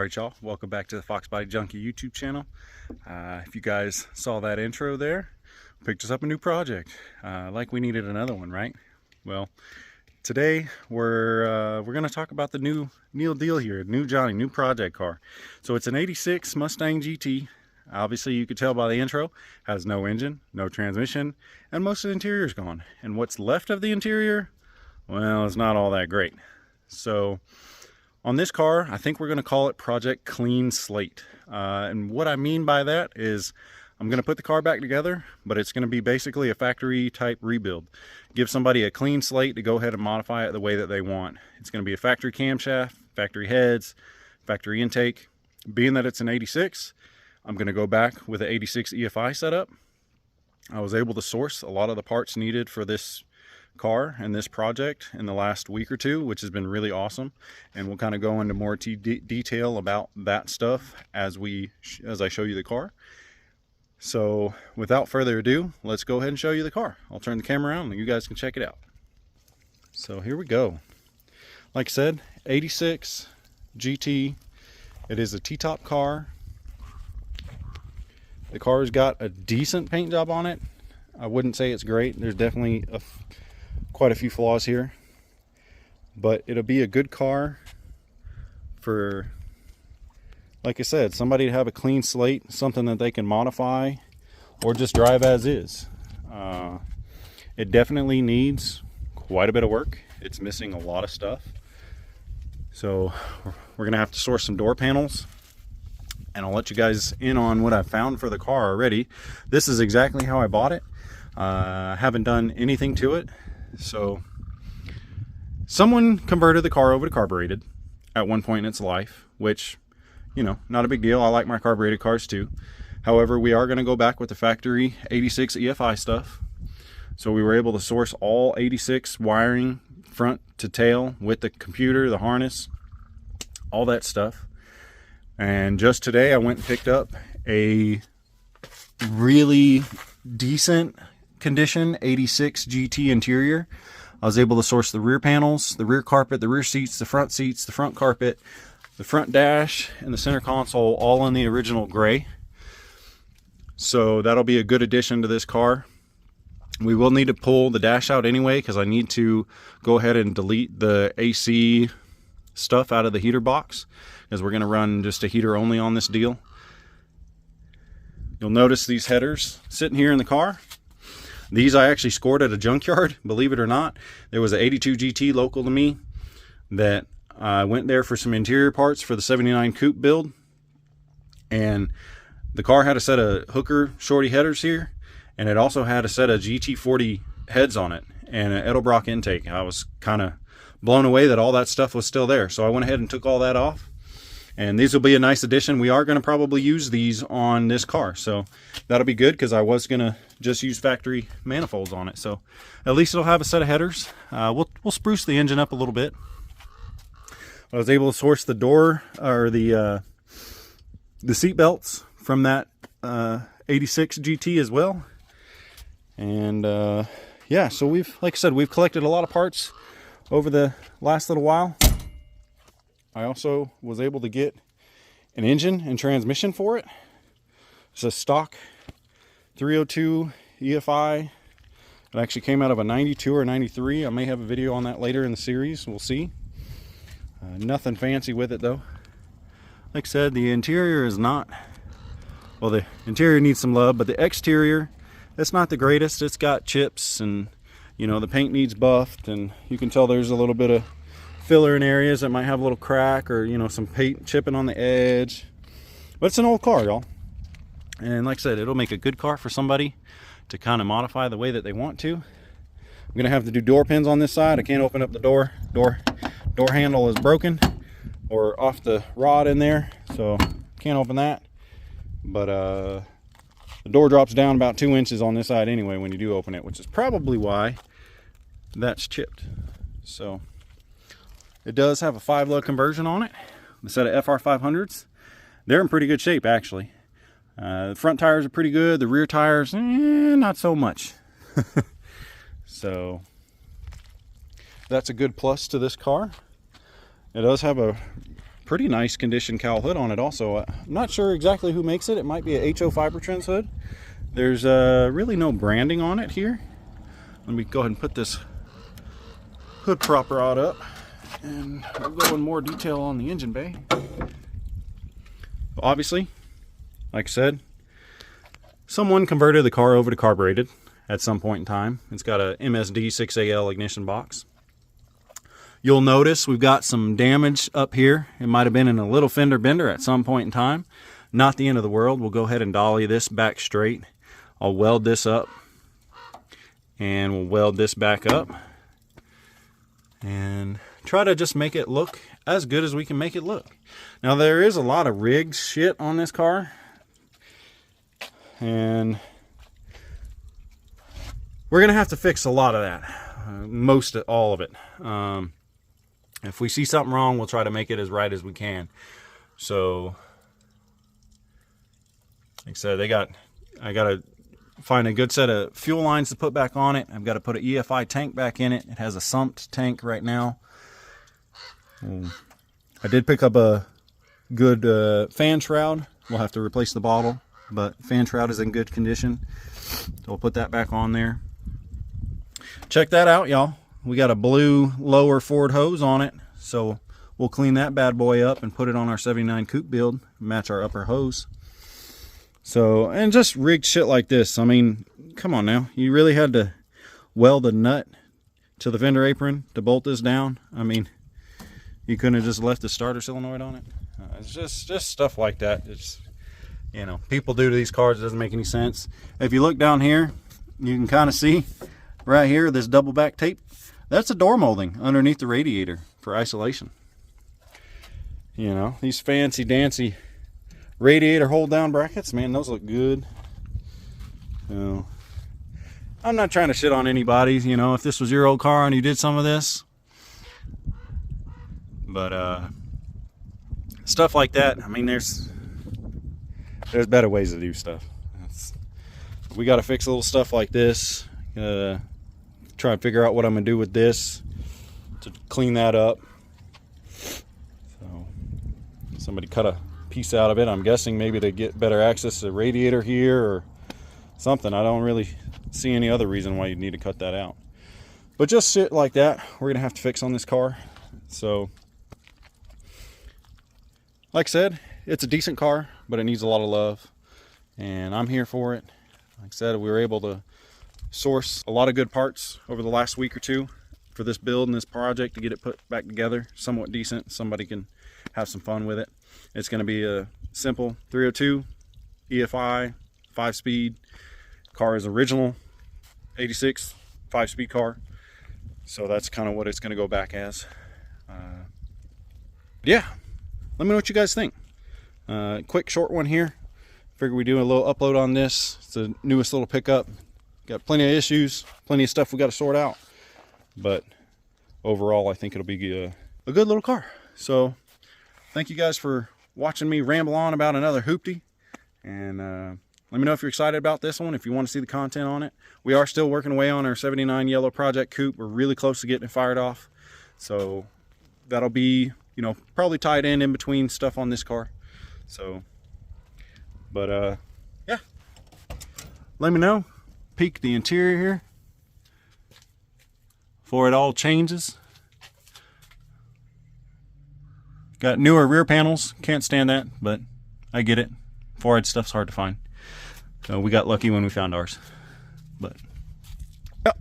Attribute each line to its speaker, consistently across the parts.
Speaker 1: Alright y'all, welcome back to the Foxbody Junkie YouTube channel. If you guys saw that intro there, picked us up a new project. Like we needed another one, right? Well, today we're going to talk about the new deal here, new project car. So it's an 86 Mustang GT. Obviously you could tell by the intro, has no engine, no transmission, and most of the interior is gone. And what's left of the interior, well, it's not all that great. So on this car, I think we're going to call it Project Clean Slate. And what I mean by that is I'm going to put the car back together, but it's going to be basically a factory type rebuild. Give somebody a clean slate to go ahead and modify it the way that they want. It's going to be a factory camshaft, factory heads, factory intake. Being that it's an 86, I'm going to go back with an 86 EFI setup. I was able to source a lot of the parts needed for this car and this project in the last week or two, which has been really awesome, and we'll kind of go into more detail about that stuff as I show you the car. So without further ado, let's go ahead and show you the car. I'll turn the camera around and you guys can check it out. So here we go. Like I said, 86 GT. It is a T-top car. The car's got a decent paint job on it. I wouldn't say it's great. There's definitely quite a few flaws here, but it'll be a good car for, like I said, somebody to have a clean slate, something that they can modify or just drive as is. It definitely needs quite a bit of work. It's missing a lot of stuff, so we're gonna have to source some door panels, and I'll let you guys in on what I found for the car already. This is exactly how I bought it. I haven't done anything to it. So someone converted the car over to carbureted at one point in its life, which, you know, not a big deal. I like my carbureted cars too. However, we are going to go back with the factory 86 EFI stuff. So we were able to source all 86 wiring front to tail with the computer, the harness, all that stuff. And just today I went and picked up a really decent condition 86 GT interior. I was able to source the rear panels, the rear carpet, the rear seats, the front carpet, the front dash, and the center console, all in the original gray. So that'll be a good addition to this car. We will need to pull the dash out anyway, because I need to go ahead and delete the AC stuff out of the heater box, because we're going to run just a heater only on this deal. You'll notice these headers sitting here in the car. These I actually scored at a junkyard, believe it or not. There was an 82 GT local to me that I went there for some interior parts for the 79 coupe build. And the car had a set of hooker shorty headers here, and it also had a set of GT40 heads on it and an Edelbrock intake. I was kind of blown away that all that stuff was still there. So I went ahead and took all that off. And these will be a nice addition. We are going to probably use these on this car, so that'll be good, because I was going to just use factory manifolds on it. So at least it'll have a set of headers. We'll spruce the engine up a little bit. I was able to source the door, or the seat belts from that 86 GT as well. And yeah, so like I said, we've collected a lot of parts over the last little while. I also was able to get an engine and transmission for it. It's a stock 302 EFI. It actually came out of a 92 or 93. I may have a video on that later in the series. We'll see. Nothing fancy with it though. Like I said, the interior is not, well, the interior needs some love, but the exterior, it's not the greatest. It's got chips, and, you know, the paint needs buffed, and you can tell there's a little bit of filler in areas that might have a little crack, or, you know, some paint chipping on the edge. But it's an old car, y'all, and like I said, it'll make a good car for somebody to kind of modify the way that they want to. I'm gonna have to do door pins on this side. I can't open up the door handle is broken or off the rod in there, so can't open that. But the door drops down about 2 inches on this side anyway when you do open it, which is probably why that's chipped. So it does have a 5-lug conversion on it, a set of FR 500s. They're in pretty good shape, actually. The front tires are pretty good. The rear tires, not so much. So that's a good plus to this car. It does have a pretty nice condition cowl hood on it also. I'm not sure exactly who makes it. It might be a HO Fibertrans hood. There's really no branding on it here. Let me go ahead and put this hood prop rod up, and we'll go in more detail on the engine bay. Obviously, like I said, someone converted the car over to carbureted at some point in time. It's got a MSD 6AL ignition box. You'll notice we've got some damage up here. It might have been in a little fender bender at some point in time. Not the end of the world. We'll go ahead and dolly this back straight. I'll weld this up, and we'll weld this back up and try to just make it look as good as we can make it look. Now, there is a lot of rigged shit on this car, and we're gonna have to fix a lot of that, all of it. If we see something wrong, we'll try to make it as right as we can. So, like I said, I gotta find a good set of fuel lines to put back on it. I've got to put an EFI tank back in it. It has a sumped tank right now. I did pick up a good fan shroud. We'll have to replace the bottle, but fan shroud is in good condition. So we'll put that back on there. Check that out, y'all. We got a blue lower Ford hose on it, so we'll clean that bad boy up and put it on our 79 coupe build, match our upper hose. So, and just rigged shit like this. I mean, come on now. You really had to weld a nut to the fender apron to bolt this down. I mean, you couldn't have just left the starter solenoid on it. It's just stuff like that. It's, you know, people do to these cars. It doesn't make any sense. If you look down here, you can kind of see right here, this double back tape. That's a door molding underneath the radiator for isolation. You know, these fancy dancy radiator hold down brackets, man, those look good. You know, I'm not trying to shit on anybody, you know, if this was your old car and you did some of this, but stuff like that, I mean, there's better ways to do stuff. We got to fix a little stuff like this. Try and figure out what I'm gonna do with this to clean that up. So somebody cut a piece out of it. I'm guessing maybe to get better access to the radiator here or something. I don't really see any other reason why you'd need to cut that out. But just shit like that, we're gonna have to fix on this car. So, like I said, it's a decent car, but it needs a lot of love, and I'm here for it. Like I said, we were able to source a lot of good parts over the last week or two for this build and this project to get it put back together somewhat decent. Somebody can have some fun with it. It's going to be a simple 302 EFI 5-speed. Car is original 86 5-speed car, so that's kind of what it's going to go back as. Yeah, let me know what you guys think. Quick short one here. Figure we do a little upload on this. It's the newest little pickup. Got plenty of issues, plenty of stuff we got to sort out, but overall I think it'll be a good little car. So thank you guys for watching me ramble on about another hoopty, and let me know if you're excited about this one, if you want to see the content on it. We are still working away on our 79 yellow project coupe. We're really close to getting it fired off, so that'll be, you know, probably tied in between stuff on this car. So, but yeah, let me know. Peek the interior here before it all changes. Got newer rear panels, can't stand that, but I get it. Forehead stuff's hard to find, so we got lucky when we found ours. But yep,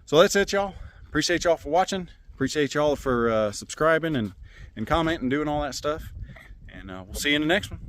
Speaker 1: so that's it, y'all. Appreciate y'all for watching. Appreciate y'all for subscribing and commenting and doing all that stuff, and we'll see you in the next one.